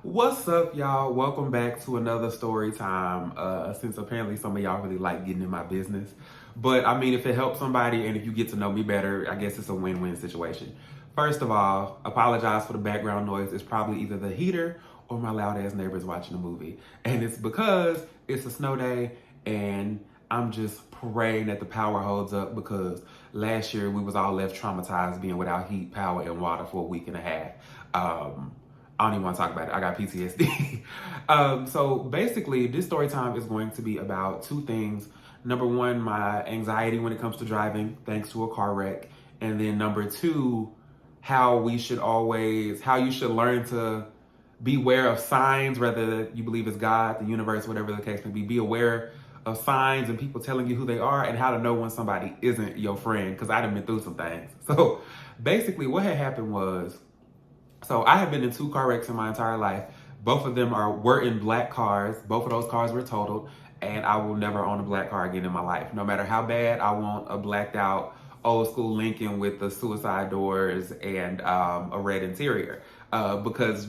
What's up, y'all? Welcome back to another story time. Since apparently some of y'all really like getting in my business. But I mean, if it helps somebody and if you get to know me better, I guess it's a win-win situation. First of all, apologize for the background noise. It's probably either the heater or my loud ass neighbors watching a movie. And it's because it's a snow day and I'm just praying that the power holds up because last year we was all left traumatized being without heat, power, and water for a week and a half. I don't even want to talk about it. I got PTSD. So basically, this story time is going to be about two things. Number one, my anxiety when it comes to driving, thanks to a car wreck. And then number two, how you should learn to beware of signs, whether you believe it's God, the universe, whatever the case may be. Be aware of signs and people telling you who they are and how to know when somebody isn't your friend, because I done been through some things. So basically what had happened was, so I have been in two car wrecks in my entire life. Both of them were in black cars. Both of those cars were totaled, and I will never own a black car again in my life. No matter how bad I want a blacked out old school Lincoln with the suicide doors and a red interior. Because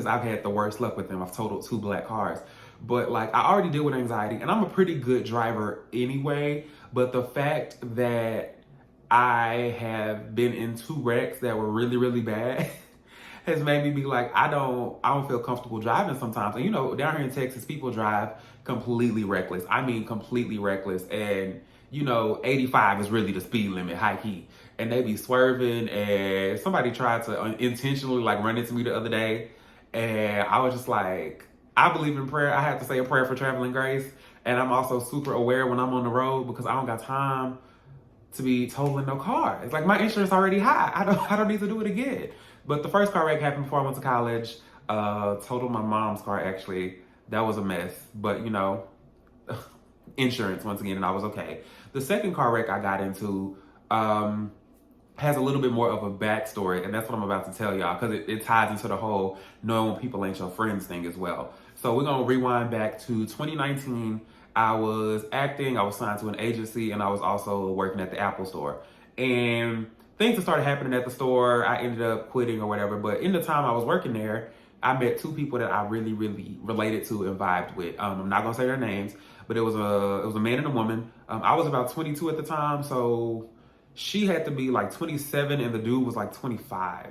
I've had the worst luck with them. I've totaled two black cars. But like I already deal with anxiety, and I'm a pretty good driver anyway. But the fact that I have been in two wrecks that were really, really bad has made me be like, I don't feel comfortable driving sometimes. And you know, down here in Texas, people drive completely reckless. I mean, completely reckless. And you know, 85 is really the speed limit, high key. And they be swerving. And somebody tried to intentionally like run into me the other day. And I was just like, I believe in prayer. I have to say a prayer for traveling grace. And I'm also super aware when I'm on the road because I don't got time to be totaling no car. It's like my insurance already high. I don't need to do it again. But the first car wreck happened before I went to college. Totaled my mom's car actually. That was a mess. But you know, insurance once again, and I was okay. The second car wreck I got into has a little bit more of a backstory, and that's what I'm about to tell y'all because it ties into the whole knowing when people ain't your friends thing as well. So we're gonna rewind back to 2019. I was acting, I was signed to an agency, and I was also working at the Apple store. And things that started happening at the store, I ended up quitting or whatever. But in the time I was working there, I met two people that I really, really related to and vibed with. I'm not gonna say their names, but it was a man and a woman. I was about 22 at the time, so she had to be like 27, and the dude was like 25.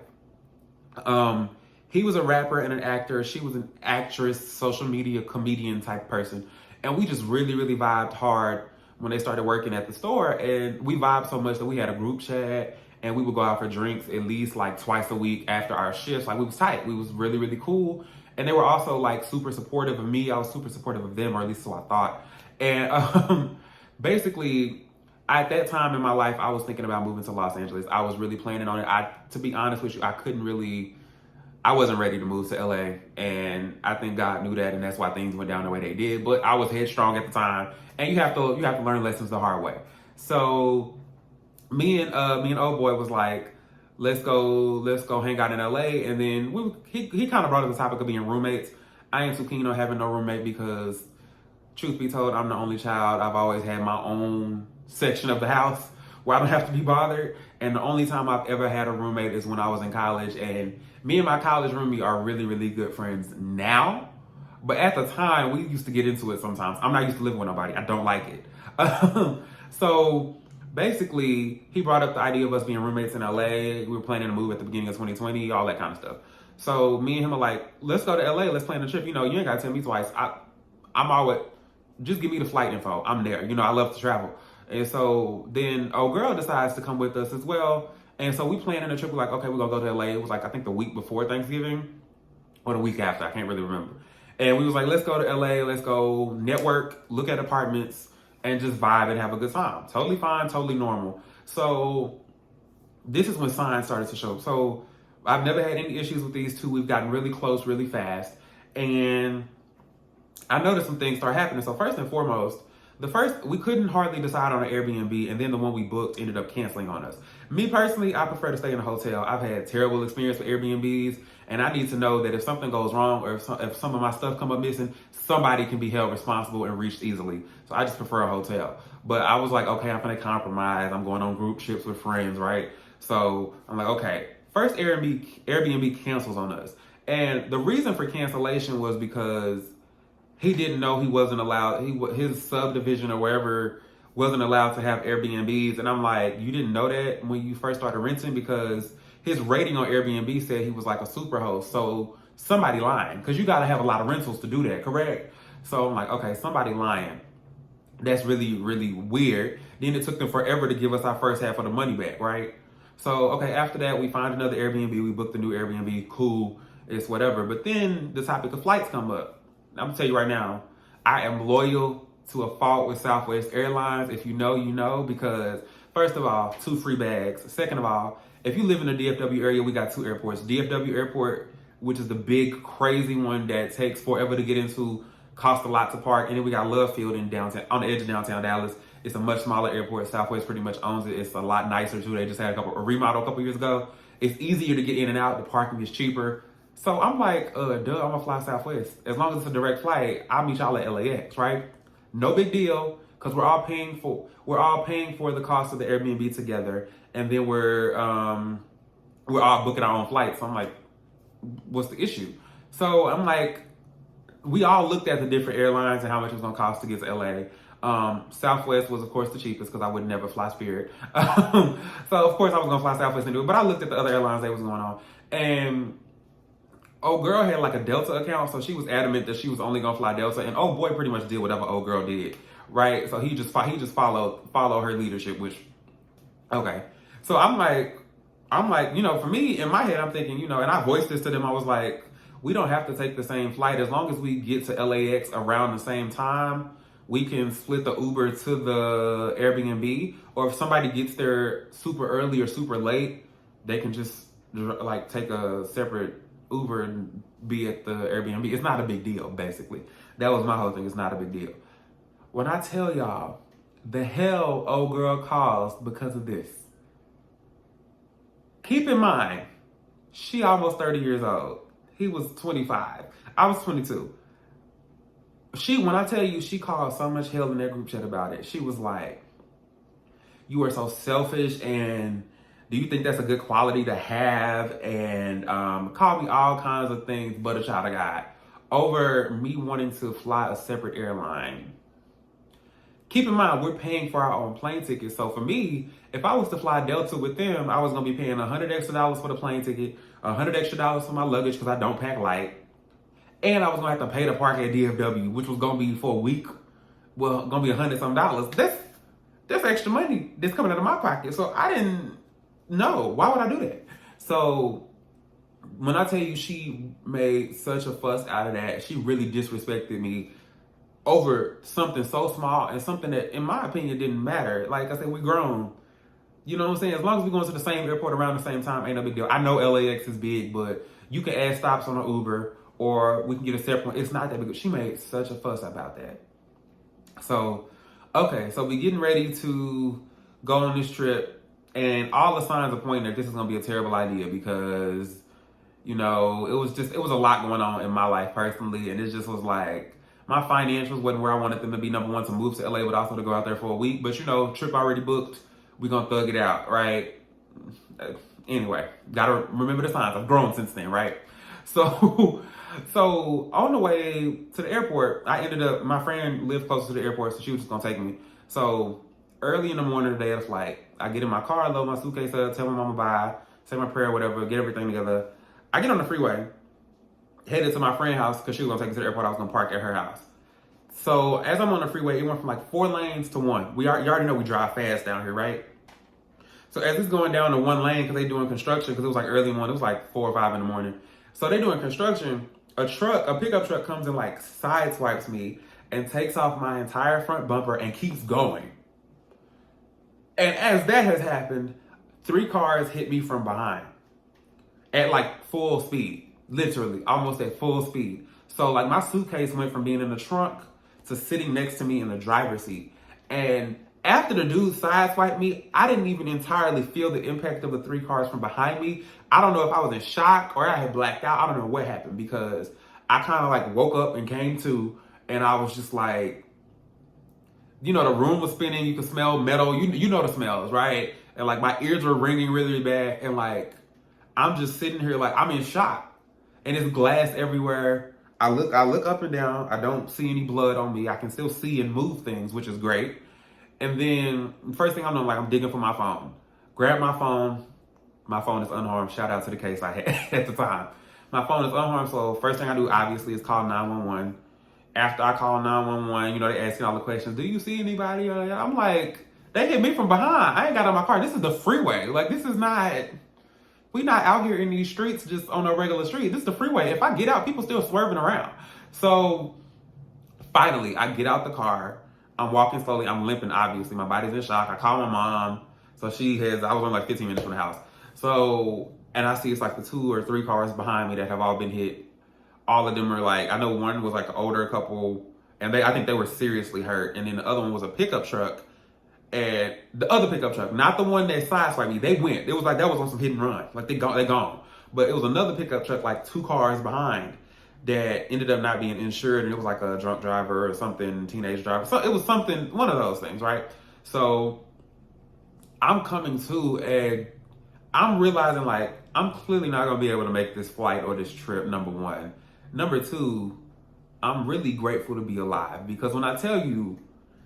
He was a rapper and an actor. She was an actress, social media comedian type person, and we just really, really vibed hard when they started working at the store. And we vibed so much that we had a group chat and we would go out for drinks at least like twice a week after our shifts. Like we was tight. We was really, really cool. And they were also like super supportive of me. I was super supportive of them, or at least so I thought. And basically, at that time in my life, I was thinking about moving to Los Angeles. I was really planning on it. To be honest with you, I wasn't ready to move to LA. And I think God knew that, and that's why things went down the way they did. But I was headstrong at the time. And you have to learn lessons the hard way. So me and old boy was like, let's go hang out in LA. And then he kind of brought up the topic of being roommates. I ain't too keen on having no roommate because, truth be told, I'm the only child. I've always had my own section of the house where I don't have to be bothered. And the only time I've ever had a roommate is when I was in college. And me and my college roomie are really, really good friends now. But at the time, we used to get into it sometimes. I'm not used to living with nobody. I don't like it. So basically, he brought up the idea of us being roommates in LA. We were planning to move at the beginning of 2020, all that kind of stuff. So me and him are like, let's go to LA. Let's plan a trip. You know, you ain't got to tell me twice. I'm always, just give me the flight info. I'm there. You know, I love to travel. And so then old girl decides to come with us as well. And so we planned a trip. We're like, okay, we're going to go to LA. It was like, I think the week before Thanksgiving or the week after. I can't really remember. And we was like, let's go to LA, let's go network, look at apartments, and just vibe and have a good time. Totally fine, totally normal. So this is when signs started to show. So I've never had any issues with these two. We've gotten really close really fast. And I noticed some things start happening. So first and foremost, we couldn't hardly decide on an Airbnb, and then the one we booked ended up canceling on us. Me personally, I prefer to stay in a hotel. I've had terrible experience with Airbnbs, and I need to know that if something goes wrong or if some of my stuff come up missing, somebody can be held responsible and reached easily. So I just prefer a hotel. But I was like, okay, I'm gonna compromise. I'm going on group trips with friends, right? So I'm like, okay, first Airbnb cancels on us. And the reason for cancellation was because he didn't know he wasn't allowed, his subdivision or wherever wasn't allowed to have Airbnbs. And I'm like, you didn't know that when you first started renting? Because his rating on Airbnb said he was like a super host. So somebody lying, because you got to have a lot of rentals to do that, correct? So I'm like, okay, somebody lying. That's really, really weird. Then it took them forever to give us our first half of the money back, right? So, okay, after that, we find another Airbnb. We booked a new Airbnb. Cool. It's whatever. But then the topic of flights come up. I'm going to tell you right now, I am loyal to a fault with Southwest Airlines. If you know, you know, because first of all, 2 free bags. Second of all, if you live in the DFW area, we got 2 airports. DFW Airport, which is the big, crazy one that takes forever to get into, cost a lot to park. And then we got Love Field in downtown, on the edge of downtown Dallas. It's a much smaller airport. Southwest pretty much owns it. It's a lot nicer too. They just had a remodel a couple years ago. It's easier to get in and out. The parking is cheaper. So I'm like, duh, I'm gonna fly Southwest. As long as it's a direct flight, I'll meet y'all at LAX, right? No big deal, because we're all paying for the cost of the Airbnb together, and then we're all booking our own flights. So I'm like, what's the issue? So I'm like, we all looked at the different airlines and how much it was gonna cost to get to LA. Southwest was, of course, the cheapest because I would never fly Spirit. So, of course, I was going to fly Southwest and do it. But I looked at the other airlines that was going on. And old girl had like a Delta account. So she was adamant that she was only going to fly Delta. And old boy pretty much did whatever old girl did. Right? So he just followed her leadership, which, okay. So I'm like, you know, for me, in my head, I'm thinking, you know, and I voiced this to them. I was like, we don't have to take the same flight. As long as we get to LAX around the same time, we can split the Uber to the Airbnb, or if somebody gets there super early or super late, they can just like take a separate Uber and be at the Airbnb. It's not a big deal, basically. That was my whole thing. It's not a big deal. When I tell y'all the hell old girl caused because of this, keep in mind, she almost 30 years old. He was 25. I was 22. When I tell you, she caused so much hell in that group chat about it. She was like, you are so selfish, and do you think that's a good quality to have? And called me all kinds of things but a child of God over me wanting to fly a separate airline. Keep in mind, we're paying for our own plane tickets. So for me, if I was to fly Delta with them, I was going to be paying $100 extra for the plane ticket, $100 extra for my luggage because I don't pack light. And I was going to have to pay to park at DFW, which was going to be for a week. Well, going to be $100 some. That's extra money that's coming out of my pocket. So I didn't know. Why would I do that? So when I tell you she made such a fuss out of that, she really disrespected me over something so small and something that, in my opinion, didn't matter. Like I said, we grown. You know what I'm saying? As long as we're going to the same airport around the same time, ain't no big deal. I know LAX is big, but you can add stops on an Uber, or we can get a separate one. It's not that big. She made such a fuss about that. So, okay, so we getting ready to go on this trip, and all the signs are pointing that this is going to be a terrible idea because, you know, it was a lot going on in my life personally, and it just was like, my financials wasn't where I wanted them to be. Number one, to move to LA, but also to go out there for a week. But, you know, trip already booked. We're going to thug it out, right? Anyway, got to remember the signs. I've grown since then, right? So on the way to the airport, my friend lived close to the airport, so she was just going to take me. So early in the morning, the day of the flight, I get in my car, load my suitcase up, tell my mama bye, say my prayer, whatever, get everything together. I get on the freeway, headed to my friend's house because she was going to take me to the airport. I was going to park at her house. So as I'm on the freeway, it went from like 4 lanes to 1. You already know we drive fast down here, right? So as it's going down to 1 lane, because they doing construction, because it was like early morning, it was like 4 or 5 in the morning. So they doing construction, a pickup truck comes and like sideswipes me and takes off my entire front bumper and keeps going. And as that has happened, 3 cars hit me from behind at like full speed, literally almost at full speed. So like my suitcase went from being in the trunk to sitting next to me in the driver's seat. And after the dude sideswiped me, I didn't even entirely feel the impact of the 3 cars from behind me. I don't know if I was in shock or I had blacked out. I don't know what happened because I kind of like woke up and came to, and I was just like, you know, the room was spinning. You could smell metal. You know the smells, right? And like my ears were ringing really, really bad. And like, I'm just sitting here like, I'm in shock. and it's glass everywhere. I look up and down. I don't see any blood on me. I can still see and move things, which is great. And then first thing I'm doing, like I'm digging for my phone. Grab my phone. My phone is unharmed. Shout out to the case I had at the time. My phone is unharmed, so first thing I do obviously is call 911. After I call 911, you know, they asking all the questions. Do you see anybody? I'm like, they hit me from behind. I ain't got on my car. This is the freeway. Like, this is not, we not out here in these streets just on a regular street. This is the freeway. If I get out, people still swerving around. So finally, I get out the car. I'm walking slowly. I'm limping, obviously. My body's in shock. I call my mom. So I was only like 15 minutes from the house. So, and I see it's like the 2 or 3 cars behind me that have all been hit. All of them are like, I know one was like an older couple, and I think they were seriously hurt. And then the other one was a pickup truck. And the other pickup truck, not the one that sideswiped me, they went. It was like that was on some hit and run. Like they gone. But it was another pickup truck, like 2 cars behind, that ended up not being insured, and it was like a drunk driver or something, teenage driver. So it was something, one of those things, right? So I'm coming to, and I'm realizing like I'm clearly not gonna be able to make this flight or this trip, number one. Number two, I'm really grateful to be alive, because when I tell you,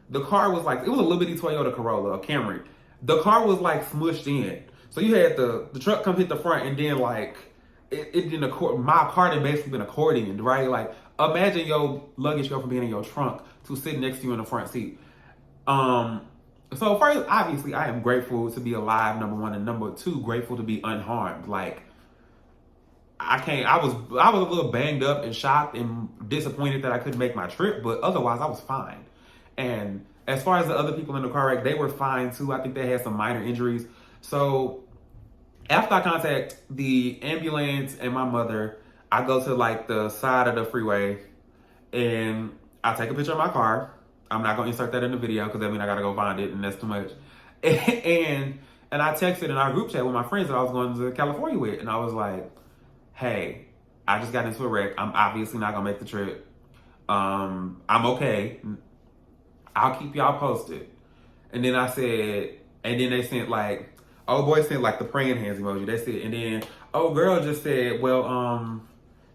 the car was like, it was a little bitty Toyota Corolla, a Camry. The car was like smushed in. So you had the truck come hit the front, and then like it didn't my car had basically been accordioned, right? Like imagine your luggage go from being in your trunk to sitting next to you in the front seat. So first, obviously, I am grateful to be alive, number one, and number two, grateful to be unharmed. Like I was a little banged up and shocked and disappointed that I couldn't make my trip, but otherwise I was fine. And as far as the other people in the car wreck, they were fine too. I think they had some minor injuries. So after I contact the ambulance and my mother, I go to like the side of the freeway and I take a picture of my car. I'm not gonna insert that in the video because I mean I gotta go find it and that's too much. And I texted in our group chat with my friends that I was going to California with, and I was like, hey, I just got into a wreck. I'm obviously not gonna make the trip. I'm okay. I'll keep y'all posted. And then I said, and then they sent like, oh boy sent like the praying hands emoji. That's it. And then oh girl just said, well,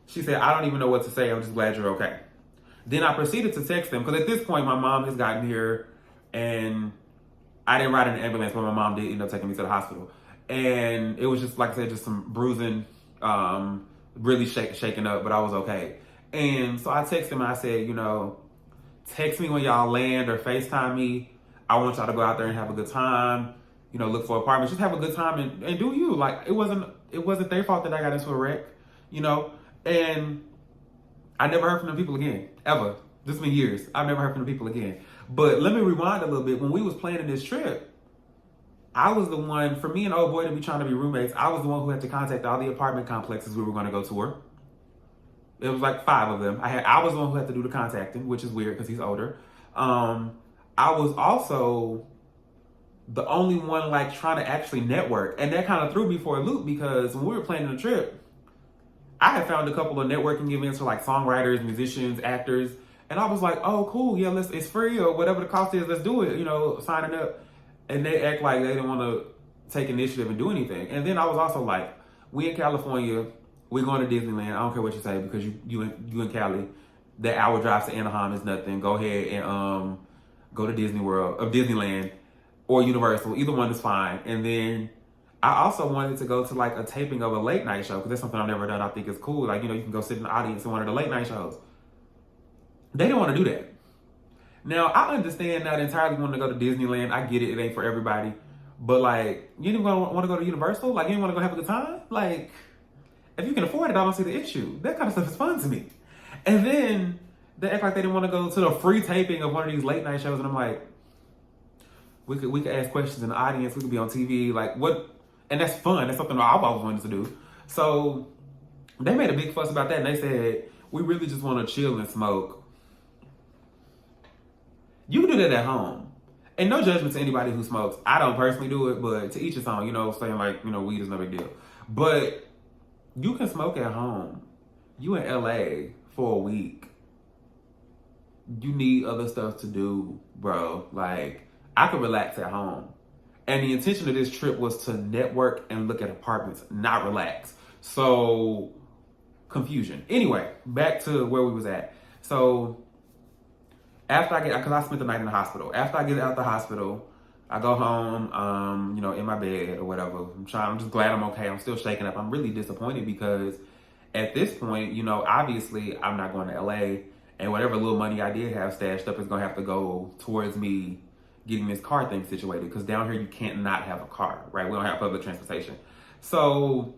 she said, I don't even know what to say. I'm just glad you're okay. Then I proceeded to text them, because at this point my mom has gotten here, and I didn't ride in the ambulance, but my mom did end up taking me to the hospital. And it was just, like I said, just some bruising, really shaken up, but I was okay. And so I texted him and I said, you know, text me when y'all land or FaceTime me. I want y'all to go out there and have a good time. You know, look for apartments. Just have a good time and do you. Like, it wasn't their fault that I got into a wreck, you know? And I never heard from them people again, ever. This has been years. I've never heard from the people again. But let me rewind a little bit. When we was planning this trip, I was the one, for me and old boy to be trying to be roommates, I was the one who had to contact all the apartment complexes we were going to go tour. It was like 5 of them. I was the one who had to do the contacting, which is weird because he's older. I was also the only one like trying to actually network. And that kind of threw me for a loop, because when we were planning the trip, I had found a couple of networking events for like songwriters, musicians, actors. And I was like, oh, cool. Yeah, it's free or whatever the cost is. Let's do it. You know, signing up. And they act like they didn't want to take initiative and do anything. And then I was also like, we in California, we're going to Disneyland. I don't care what you say, because you in Cali. That hour drive to Anaheim is nothing. Go ahead and go to Disney World, or Disneyland, or Universal. Either one is fine. And then I also wanted to go to like a taping of a late night show, because that's something I've never done. I think it's cool. Like, you know, you can go sit in the audience in one of the late night shows. They didn't want to do that. Now, I understand not entirely wanting to go to Disneyland. I get it. It ain't for everybody. But like, you didn't want to go to Universal? Like, you didn't want to go have a good time? Like, if you can afford it, I don't see the issue. That kind of stuff is fun to me. And then they act like they didn't want to go to the free taping of one of these late night shows. And I'm like, we could ask questions in the audience. We could be on TV. Like, what? And that's fun. That's something I've always wanted to do. So they made a big fuss about that. And they said, we really just want to chill and smoke. You can do that at home. And no judgment to anybody who smokes. I don't personally do it, but to each his own, you know, saying like, you know, weed is no big deal. But you can smoke at home. You in LA for a week. You need other stuff to do, bro. Like, I could relax at home. And the intention of this trip was to network and look at apartments, not relax. So confusion. Anyway, back to where we was at. So after I get, because I spent the night in the hospital. After I get out the hospital, I go home, in my bed or whatever. I'm just glad I'm okay. I'm still shaking up. I'm really disappointed because at this point, obviously I'm not going to LA, and whatever little money I did have stashed up is going to have to go towards me getting this car thing situated, because down here you can't not have a car, right? We don't have public transportation. So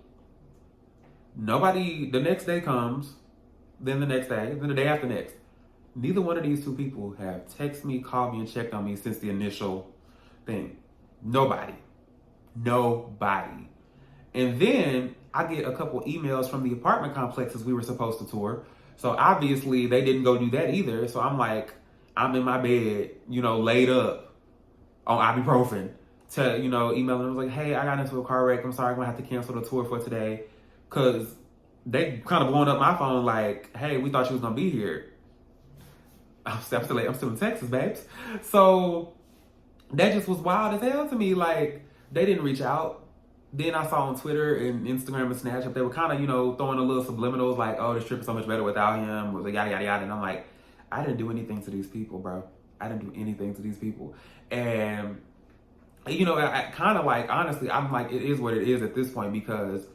the next day comes, then the next day, then the day after next. Neither one of these two people have texted me, called me, and checked on me since the initial thing. Nobody. And then I get a couple emails from the apartment complexes we were supposed to tour. So obviously they didn't go do that either. So I'm like, I'm in my bed, laid up on ibuprofen to, emailing them. I was like, hey, I got into a car wreck. I'm sorry, I'm going to have to cancel the tour for today. Because they kind of blowing up my phone like, hey, we thought you was going to be here. I'm still in Texas, babes. So that just was wild as hell to me. Like, they didn't reach out. Then I saw on Twitter and Instagram and Snapchat, they were kind of, throwing a little subliminals like, oh, this trip is so much better without him, was like yada, yada, yada. And I'm like, I didn't do anything to these people, bro. I didn't do anything to these people. And, I kind of like, honestly, I'm like, it is what it is at this point, because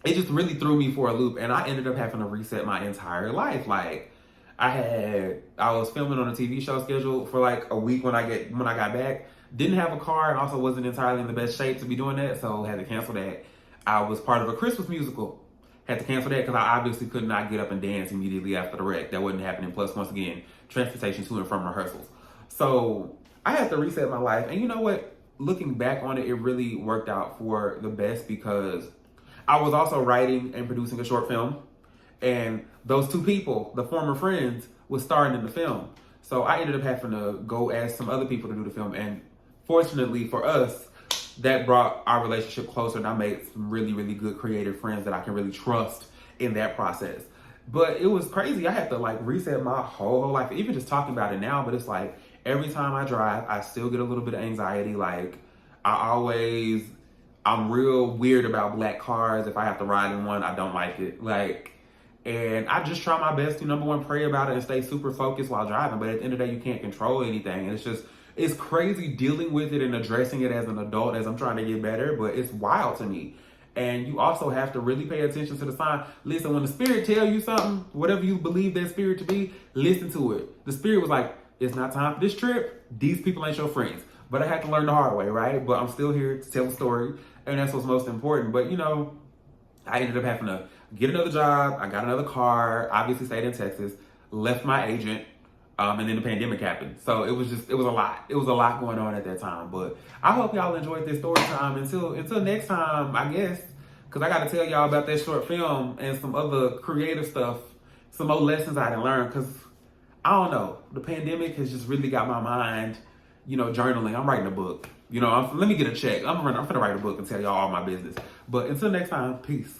it just really threw me for a loop. And I ended up having to reset my entire life. Like, I was filming on a TV show scheduled for like a week when I got back. Didn't have a car and also wasn't entirely in the best shape to be doing that, so had to cancel that. I was part of a Christmas musical. Had to cancel that because I obviously could not get up and dance immediately after the wreck. That wasn't happening. Plus, once again, transportation to and from rehearsals. So I had to reset my life. And you know what? Looking back on it, it really worked out for the best, because I was also writing and producing a short film. And those two people, the former friends, was starring in the film. So I ended up having to go ask some other people to do the film. And fortunately for us, that brought our relationship closer. And I made some really, really good creative friends that I can really trust in that process. But it was crazy. I had to like reset my whole life, even just talking about it now. But it's like every time I drive, I still get a little bit of anxiety. Like I'm real weird about black cars. If I have to ride in one, I don't like it. And I just try my best to, number one, pray about it and stay super focused while driving. But at the end of the day, you can't control anything. And it's crazy dealing with it and addressing it as an adult as I'm trying to get better. But it's wild to me. And you also have to really pay attention to the sign. Listen, when the spirit tell you something, whatever you believe that spirit to be, listen to it. The spirit was like, it's not time for this trip. These people ain't your friends. But I had to learn the hard way, right? But I'm still here to tell a story. And that's what's most important. But, I ended up having to get another job. I got another car, obviously stayed in Texas, left my agent, and then the pandemic happened. So it was a lot. It was a lot going on at that time. But I hope y'all enjoyed this story time. Until next time, I guess, because I got to tell y'all about that short film and some other creative stuff, some more lessons I done learned. Because I don't know, the pandemic has just really got my mind, journaling. I'm writing a book. Let me get a check. I'm gonna write a book and tell y'all all my business. But until next time, peace.